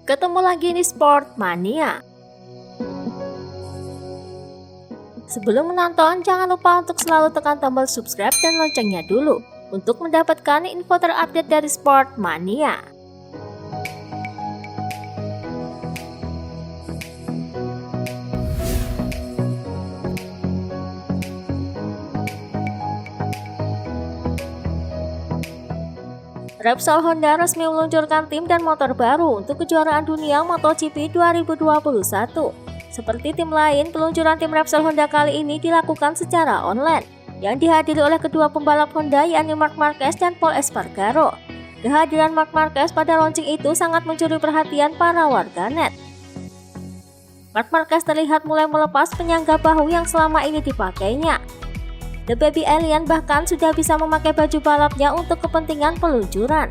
Ketemu lagi di Sportmania. Sebelum menonton, jangan lupa untuk selalu tekan tombol subscribe dan loncengnya dulu untuk mendapatkan info terupdate dari Sportmania. Repsol Honda resmi meluncurkan tim dan motor baru untuk kejuaraan dunia MotoGP 2021. Seperti tim lain, peluncuran tim Repsol Honda kali ini dilakukan secara online, yang dihadiri oleh kedua pembalap Honda yakni Marc Marquez dan Pol Espargaro. Kehadiran Marc Marquez pada launching itu sangat mencuri perhatian para warganet. Marc Marquez terlihat mulai melepas penyangga bahu yang selama ini dipakainya. The Baby Alien bahkan sudah bisa memakai baju balapnya untuk kepentingan peluncuran.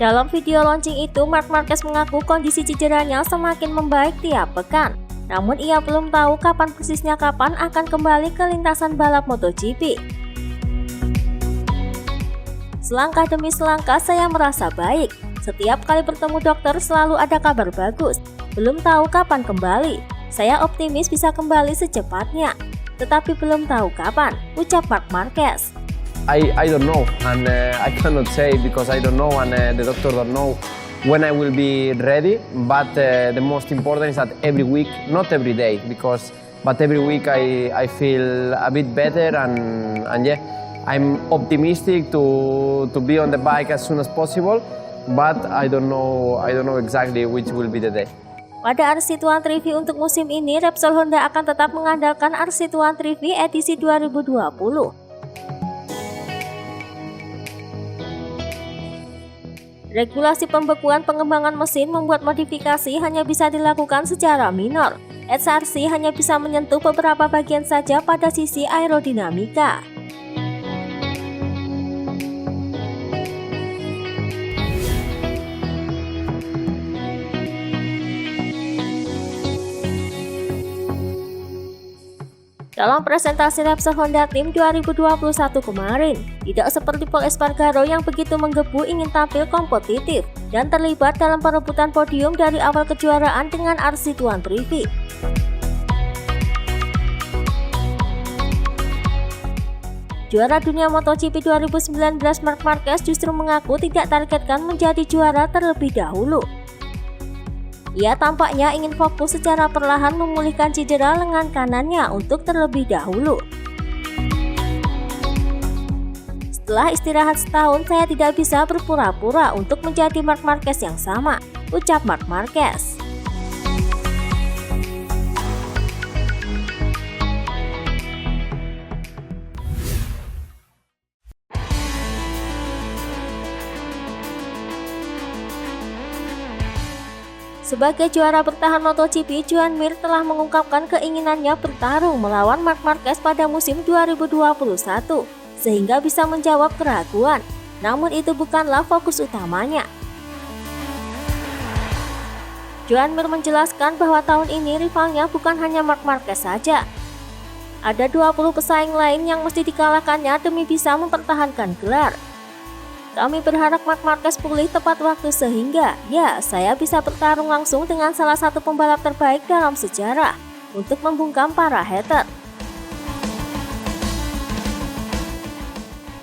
Dalam video launching itu, Marc Marquez mengaku kondisi cederanya semakin membaik tiap pekan. Namun ia belum tahu kapan persisnya akan kembali ke lintasan balap MotoGP. Selangkah demi selangkah saya merasa baik. Setiap kali bertemu dokter selalu ada kabar bagus. Belum tahu kapan kembali. Saya optimis bisa kembali secepatnya, tetapi belum tahu kapan, ucap Marc Marquez. I don't know, and I cannot say because I don't know, and the doctor don't know when I will be ready. But the most important is that every week, not every day, but every week I feel a bit better, and yeah, I'm optimistic to be on the bike as soon as possible. But I don't know exactly which will be the day. Pada RC2 untuk musim ini, Repsol Honda akan tetap mengandalkan RC2 edisi 2020. Regulasi pembekuan pengembangan mesin membuat modifikasi hanya bisa dilakukan secara minor. HRC hanya bisa menyentuh beberapa bagian saja pada sisi aerodinamika. Dalam presentasi Repsol Honda Team 2021 kemarin, tidak seperti Pol Espargaro yang begitu menggebu ingin tampil kompetitif dan terlibat dalam perebutan podium dari awal kejuaraan dengan RC2 Trivi. Juara dunia MotoGP 2019 Marc Marquez justru mengaku tidak targetkan menjadi juara terlebih dahulu. Ia tampaknya ingin fokus secara perlahan memulihkan cedera lengan kanannya untuk terlebih dahulu. Setelah istirahat setahun, saya tidak bisa berpura-pura untuk menjadi Marc Marquez yang sama, ucap Marc Marquez. Sebagai juara bertahan MotoGP, Joan Mir telah mengungkapkan keinginannya bertarung melawan Marc Marquez pada musim 2021, sehingga bisa menjawab keraguan. Namun itu bukanlah fokus utamanya. Joan Mir menjelaskan bahwa tahun ini rivalnya bukan hanya Marc Marquez saja. Ada 20 pesaing lain yang mesti dikalahkannya demi bisa mempertahankan gelar. Kami berharap Marc Marquez pulih tepat waktu sehingga, saya bisa bertarung langsung dengan salah satu pembalap terbaik dalam sejarah untuk membungkam para hater.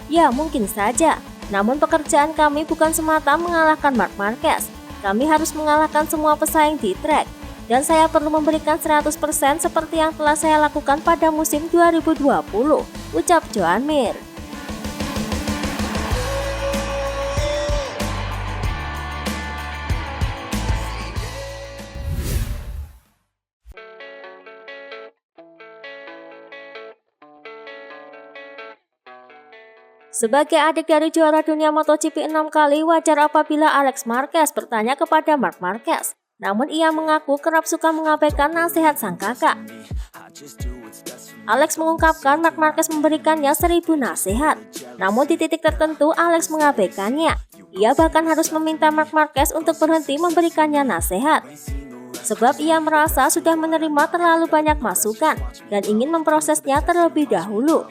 Ya, mungkin saja. Namun pekerjaan kami bukan semata mengalahkan Marc Marquez. Kami harus mengalahkan semua pesaing di track. Dan saya perlu memberikan 100% seperti yang telah saya lakukan pada musim 2020, ucap Joan Mir. Sebagai adik dari juara dunia MotoGP 6 kali, wajar apabila Alex Marquez bertanya kepada Marc Marquez. Namun ia mengaku kerap suka mengabaikan nasihat sang kakak. Alex mengungkapkan Marc Marquez memberikannya 1000 nasihat. Namun di titik tertentu Alex mengabaikannya. Ia bahkan harus meminta Marc Marquez untuk berhenti memberikannya nasihat. sebab ia merasa sudah menerima terlalu banyak masukan dan ingin memprosesnya terlebih dahulu.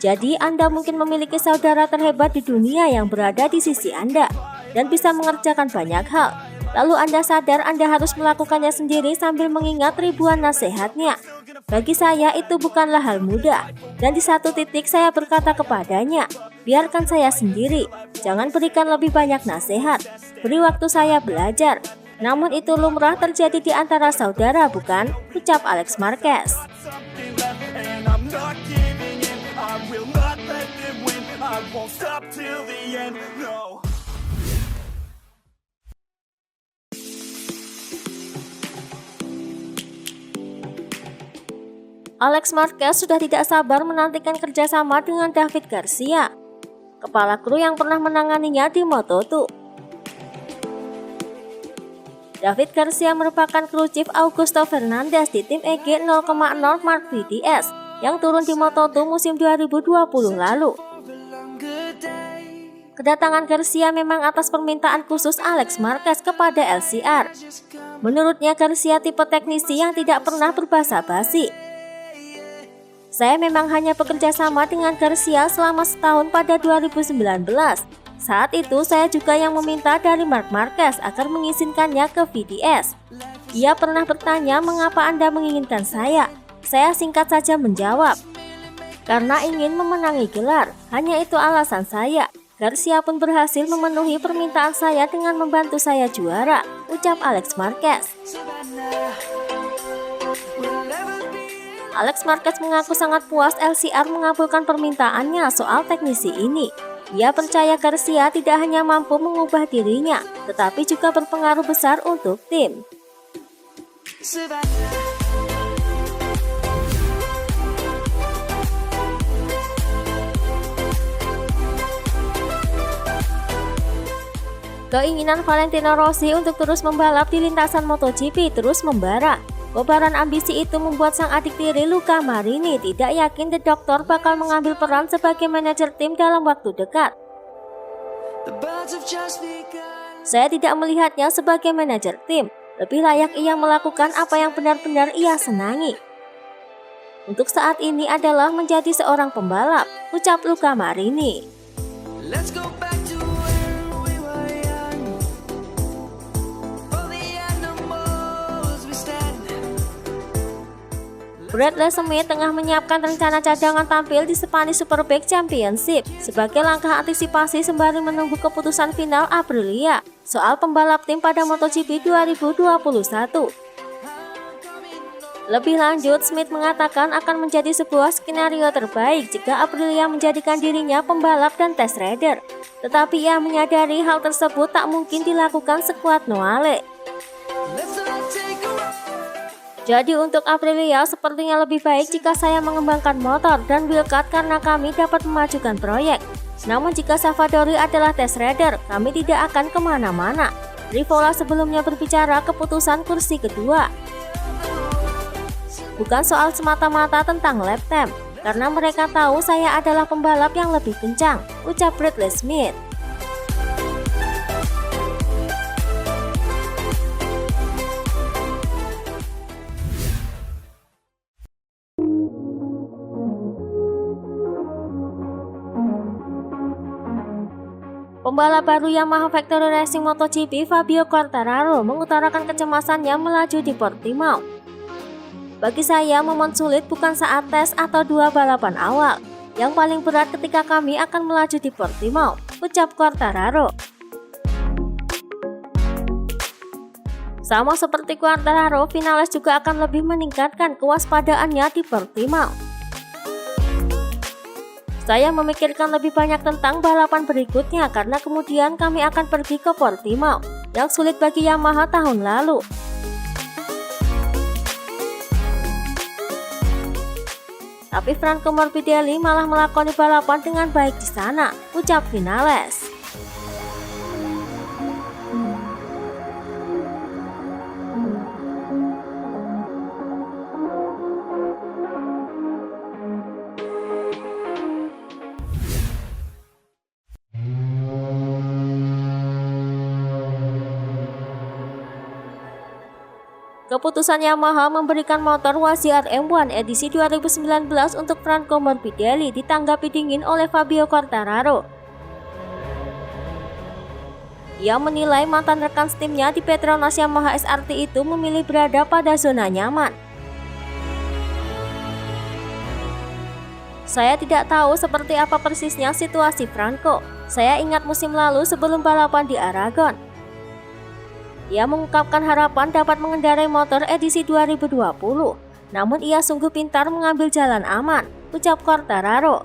Jadi Anda mungkin memiliki saudara terhebat di dunia yang berada di sisi Anda dan bisa mengerjakan banyak hal. Lalu Anda sadar Anda harus melakukannya sendiri sambil mengingat ribuan nasihatnya. Bagi saya itu bukanlah hal mudah. Dan di satu titik saya berkata kepadanya, biarkan saya sendiri, jangan berikan lebih banyak nasihat. Beri waktu saya belajar. Namun itu lumrah terjadi di antara saudara, bukan? Ucap Alex Marquez. Alex Marquez sudah tidak sabar menantikan kerjasama dengan David Garcia, kepala kru yang pernah menanganinya di Moto2. David Garcia merupakan kru chief Augusto Fernandez di tim EG 0,0 Mark VDS yang turun di Moto2 musim 2020 lalu. Kedatangan Garcia memang atas permintaan khusus Alex Marquez kepada LCR. Menurutnya Garcia tipe teknisi yang tidak pernah berbasa-basi. Saya memang hanya bekerja sama dengan Garcia selama setahun pada 2019. Saat itu saya juga yang meminta dari Marc Marquez agar mengizinkannya ke VDS. Ia pernah bertanya mengapa Anda menginginkan saya. Saya singkat saja menjawab, karena ingin memenangi gelar. Hanya itu alasan saya. Garcia pun berhasil memenuhi permintaan saya dengan membantu saya juara, ucap Alex Marquez. Alex Marquez mengaku sangat puas LCR mengabulkan permintaannya soal teknisi ini. Ia percaya Garcia tidak hanya mampu mengubah dirinya, tetapi juga berpengaruh besar untuk tim. Keinginan Valentino Rossi untuk terus membalap di lintasan MotoGP terus membara. Kobaran ambisi itu membuat sang adik tiri Luca Marini tidak yakin The Doctor bakal mengambil peran sebagai manajer tim dalam waktu dekat. Saya tidak melihatnya sebagai manajer tim. Lebih layak ia melakukan apa yang benar-benar ia senangi. Untuk saat ini adalah menjadi seorang pembalap, ucap Luca Marini. Bradley Smith tengah menyiapkan rencana cadangan tampil di Spanish Superbike Championship sebagai langkah antisipasi sembari menunggu keputusan final Aprilia soal pembalap tim pada MotoGP 2021. Lebih lanjut, Smith mengatakan akan menjadi sebuah skenario terbaik jika Aprilia menjadikan dirinya pembalap dan test rider. Tetapi ia menyadari hal tersebut tak mungkin dilakukan sekuat Noale. Jadi untuk Aprilia sepertinya lebih baik jika saya mengembangkan motor dan wheelcut karena kami dapat memajukan proyek. Namun jika Savadori adalah test rider, kami tidak akan kemana-mana. Rivola sebelumnya berbicara keputusan kursi kedua. Bukan soal semata-mata tentang lap time, karena mereka tahu saya adalah pembalap yang lebih kencang, ucap Bradley Smith. Pembalap baru Yamaha Factory Racing MotoGP Fabio Quartararo mengutarakan kecemasannya melaju di Portimao. Bagi saya, momen sulit bukan saat tes atau dua balapan awal. Yang paling berat ketika kami akan melaju di Portimao, ucap Quartararo. Sama seperti Quartararo, Vinales juga akan lebih meningkatkan kewaspadaannya di Portimao. Saya memikirkan lebih banyak tentang balapan berikutnya karena kemudian kami akan pergi ke Portimao yang sulit bagi Yamaha tahun lalu. Tapi Franco Morbidelli malah melakoni balapan dengan baik di sana, ucap Vinales. Keputusan Yamaha memberikan motor Wasiat M1 edisi 2019 untuk Franco Morbidelli ditanggapi dingin oleh Fabio Quartararo. Ia menilai mantan rekan timnya di Petronas Yamaha SRT itu memilih berada pada zona nyaman. Saya tidak tahu seperti apa persisnya situasi Franco. Saya ingat musim lalu sebelum balapan di Aragon. Ia mengungkapkan harapan dapat mengendarai motor edisi 2020. Namun ia sungguh pintar mengambil jalan aman, ucap Quartararo.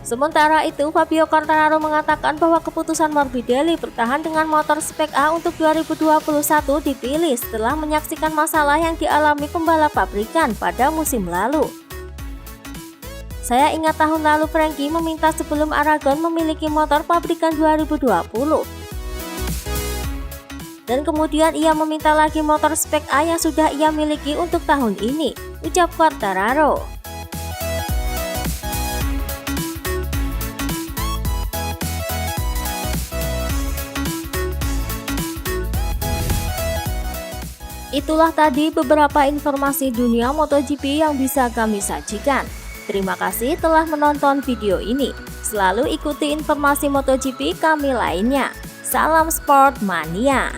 Sementara itu, Fabio Quartararo mengatakan bahwa keputusan Morbidelli bertahan dengan motor spek A untuk 2021 dipilih setelah menyaksikan masalah yang dialami pembalap pabrikan pada musim lalu. Saya ingat tahun lalu Frankie meminta sebelum Aragon memiliki motor pabrikan 2020. Dan kemudian ia meminta lagi motor spek A yang sudah ia miliki untuk tahun ini, ucap Quartararo. Itulah tadi beberapa informasi dunia MotoGP yang bisa kami sajikan. Terima kasih telah menonton video ini. Selalu ikuti informasi MotoGP kami lainnya. Salam Sport Mania.